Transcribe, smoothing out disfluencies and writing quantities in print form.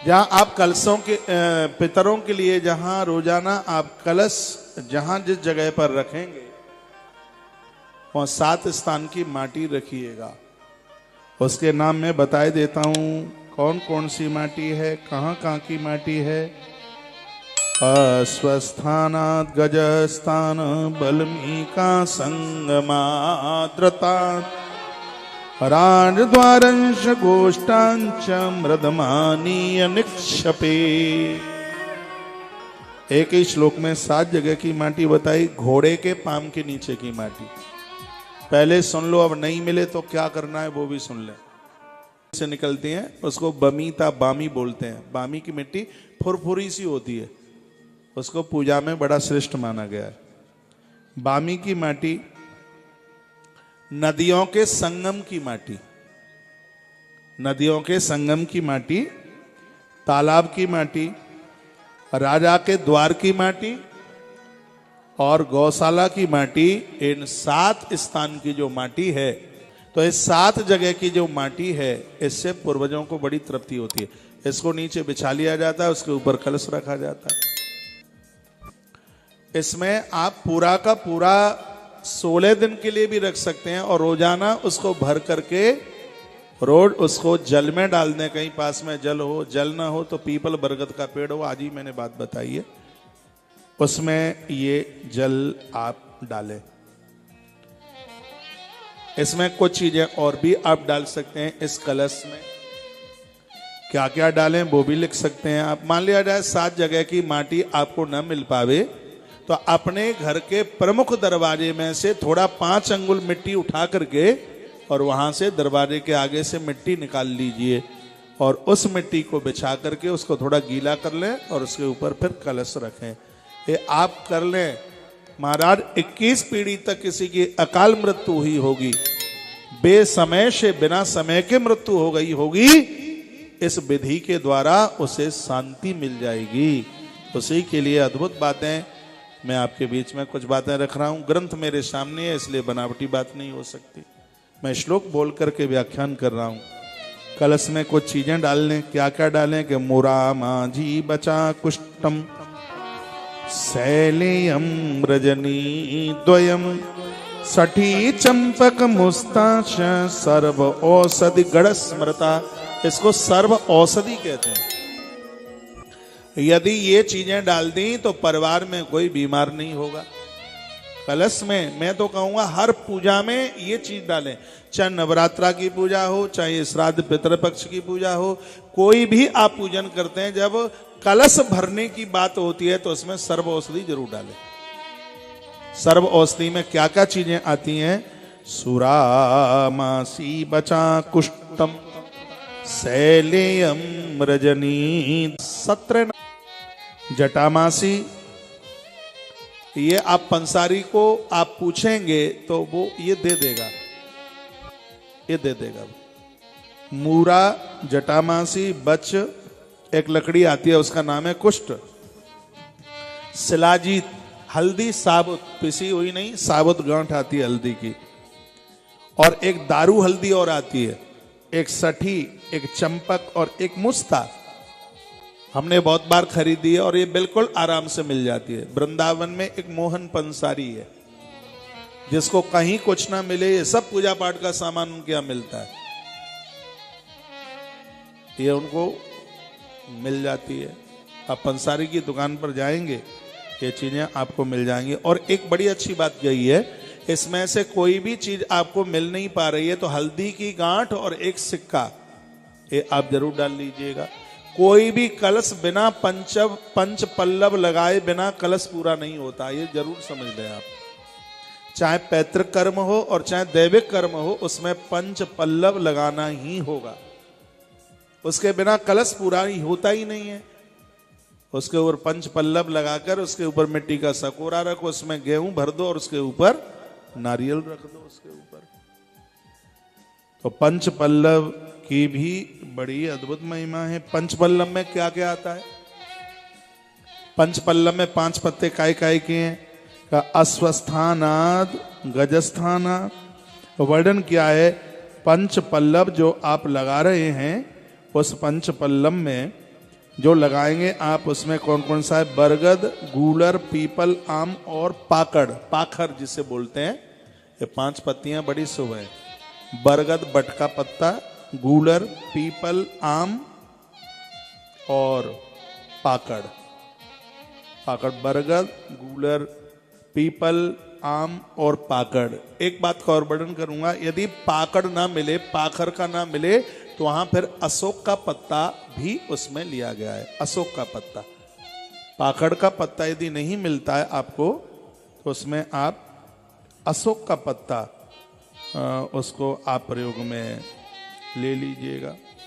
जहाँ आप कलशों के पितरों के लिए जहाँ रोजाना आप कलश जहाँ जिस जगह पर रखेंगे वहाँ 7 स्थान की माटी रखिएगा। उसके नाम मैं बताए देता हूँ कौन कौन सी माटी है, कहाँ कहाँ की माटी है। अस्वस्थानात् गजस्थान बल्मीका संगमाद्रतात् राजद्वारंश गोष्ठांच मृदमानीय निक्षपे। एक ही श्लोक में 7 जगह की माटी बताई। घोड़े के पाम के नीचे की माटी पहले सुन लो, अब नहीं मिले तो क्या करना है वो भी सुन ले। से निकलती है उसको बमीता बामी बोलते हैं। बामी की मिट्टी फुरफुरी सी होती है, उसको पूजा में बड़ा श्रेष्ठ माना गया है। बामी की माटी, नदियों के संगम की माटी, नदियों के संगम की माटी, तालाब की माटी, राजा के द्वार की माटी और गौशाला की माटी, इन 7 स्थान की जो माटी है, तो इस 7 जगह की जो माटी है इससे पूर्वजों को बड़ी तृप्ति होती है। इसको नीचे बिछा लिया जाता है, उसके ऊपर कलश रखा जाता है। इसमें आप पूरा का पूरा 16 दिन के लिए भी रख सकते हैं और रोजाना उसको भर करके रोज उसको जल में डाल दें। कहीं पास में जल हो, जल ना हो तो पीपल बरगद का पेड़ हो, आज ही मैंने बात बताई है, उसमें ये जल आप डालें। इसमें कुछ चीजें और भी आप डाल सकते हैं। इस कलश में क्या क्या डालें वो भी लिख सकते हैं आप। मान लिया जाए 7 जगह की माटी आपको न मिल पावे तो अपने घर के प्रमुख दरवाजे में से थोड़ा 5 अंगुल मिट्टी उठा करके और वहां से दरवाजे के आगे से मिट्टी निकाल लीजिए और उस मिट्टी को बिछा करके उसको थोड़ा गीला कर लें और उसके ऊपर फिर कलश रखें। ये आप कर लें, महाराज 21 पीढ़ी तक किसी की अकाल मृत्यु हुई होगी, बेसमय से बिना समय के मृत्यु हो गई होगी, इस विधि के द्वारा उसे शांति मिल जाएगी। उसी के लिए अद्भुत बातें मैं आपके बीच में कुछ बातें रख रहा हूं। ग्रंथ मेरे सामने है इसलिए बनावटी बात नहीं हो सकती। मैं श्लोक बोल करके व्याख्यान कर रहा हूं। कलश में कुछ चीजें डालने, क्या क्या डालें कि मुरा माझी बचा कुष्टम शैलेयम रजनी द्वयम सठी चंपक मुस्ताश सर्व औषधि गण स्मृता। इसको सर्व औषधि कहते हैं। यदि ये चीजें डाल दी तो परिवार में कोई बीमार नहीं होगा। कलश में मैं तो कहूंगा हर पूजा में ये चीज डालें, चाहे नवरात्रा की पूजा हो, चाहे श्राद्ध पितृपक्ष की पूजा हो, कोई भी आप पूजन करते हैं, जब कलश भरने की बात होती है तो उसमें सर्व औषधि जरूर डालें। सर्व औषधि में क्या क्या चीजें आती हैं? सुरामासी बचा कुष्टम शैलेयम रजनी सत्र जटामासी। ये आप पंसारी को आप पूछेंगे तो वो ये दे देगा, ये दे देगा। मूरा जटामासी बच, एक लकड़ी आती है उसका नाम है कुष्ठ। शिलाजीत हल्दी साबुत, पिसी हुई नहीं, साबुत गांठ आती है हल्दी की। और एक दारू हल्दी और आती है, एक सठी, एक चंपक और एक मुस्ता। हमने बहुत बार खरीदी है और ये बिल्कुल आराम से मिल जाती है। वृंदावन में एक मोहन पंसारी है जिसको कहीं कुछ ना मिले, ये सब पूजा पाठ का सामान उनके यहां मिलता है, ये उनको मिल जाती है। आप पंसारी की दुकान पर जाएंगे ये चीजें आपको मिल जाएंगी। और एक बड़ी अच्छी बात यही है, इसमें से कोई भी चीज आपको मिल नहीं पा रही है तो हल्दी की गांठ और एक सिक्का ये आप जरूर डाल लीजिएगा। कोई भी कलश बिना पंच पल्लव लगाए बिना कलश पूरा नहीं होता, ये जरूर समझ लें आप। चाहे पैतृक कर्म हो और चाहे दैविक कर्म हो, उसमें पंच पल्लव लगाना ही होगा, उसके बिना कलश पूरा ही होता ही नहीं है। उसके ऊपर पंच पल्लव लगाकर उसके ऊपर मिट्टी का सकोरा रखो, उसमें गेहूं भर दो और उसके ऊपर नारियल रख दो उसके ऊपर। तो पंच पल्लव की भी बड़ी अद्भुत महिमा है। पंच पल्लव में क्या क्या आता है? पंच पल्लव में 5 पत्ते काय काय के हैं का अस्वस्थानाद गजस्थानाद। वर्णन क्या है? पंच पल्लव जो आप लगा रहे हैं उस पंच पल्लव में जो लगाएंगे आप उसमें कौन कौन सा है? बरगद, गूलर, पीपल, आम और पाकड़, पाखर जिसे बोलते हैं। ये 5 पत्तियां बड़ी शुभ है। बरगद बट का पत्ता, गूलर, पीपल, आम और पाकड़। पाकड़, बरगद, गूलर, पीपल, आम और पाकड़। एक बात का और वर्णन करूंगा, यदि पाकड़ ना मिले, पाखर का ना मिले, तो वहां फिर अशोक का पत्ता भी उसमें लिया गया है। अशोक का पत्ता, पाखड़ का पत्ता यदि नहीं मिलता है आपको, तो उसमें आप अशोक का पत्ता उसको आप प्रयोग में ले लीजिएगा।